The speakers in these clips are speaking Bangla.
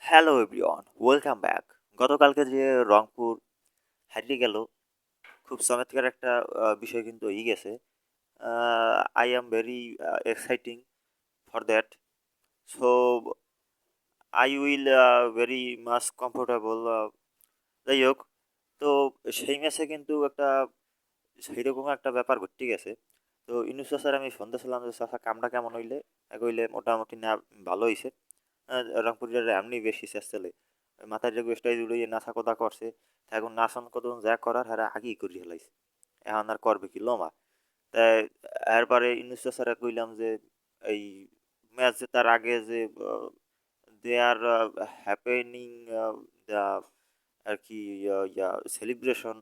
Hello everyone, welcome back. গতকালকে যে রংপুর হারিয়ে গেল, খুব চমৎকার একটা বিষয় কিন্তু হয়ে গেছে। I am very exciting for that. So I will very much comfortable. যাই হোক, তো সেই ম্যাচে কিন্তু একটা সেইরকম একটা ব্যাপার ঘটে গেছে। তো ইউনুস স্যার আমি শুনতে ছিলাম যে চাচা কামটা কেমন হইলে কইলে মোটামুটি না ভালো হয়েছে। রংপুরের এমনি বেশি চেষ্টালে মাথায় যে গোষ্ঠটাই জুড়ে নাচা কথা করছে, এখন নাচন কতন যা করার হারা আগেই করে হেলাইছে, এখন আর করবে কি লোমা। তাই এরপরে ইউনুস স্যার কইলাম যে এই ম্যাচ জেতার আগে যে দে আর হ্যাপেনিং দ্য আর কি সেলিব্রেশন।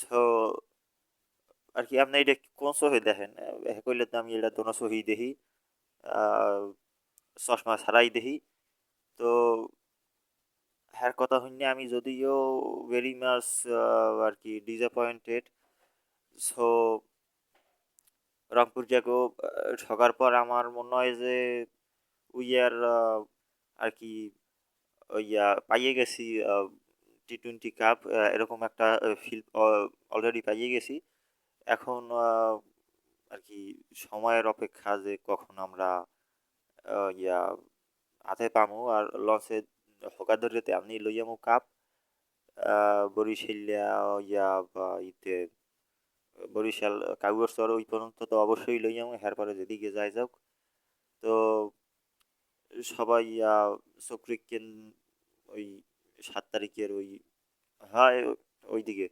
সো আর কি আপনি এটা কোন চোখে দেখেন? কইলে তো আমি এটা দোনো চোখেই দেখি, আহ, চশমা ছাড়াই দেখি। তো হ্যার কথা শুনে আমি যদিও ভেরি মাচ আর কি ডিসঅ্যাপয়েন্টেড। সো রংপুর জাগো ঠকার পর আমার মনে হয় যে উই আর আর কি পাইয়ে গেছি টি-20 কাপ, এরকম একটা ফিল অলরেডি পাইয়ে গেছি। এখন আর কি সময়ের অপেক্ষা যে কখন আমরা ইয়া হাতে পামু আর লঞ্চে হোকা ধরেতে আপনি লইয়ামু কাপ বরিশালিয়া বা ইতে বরিশাল কাগজর ওই পর্যন্ত তো অবশ্যই লইয়ামু, হ্যার পরে যেদিকে যাই যাক। তো সবাই চক্রিকেন ওই 7 তারিখের ওই, হয় ওইদিকে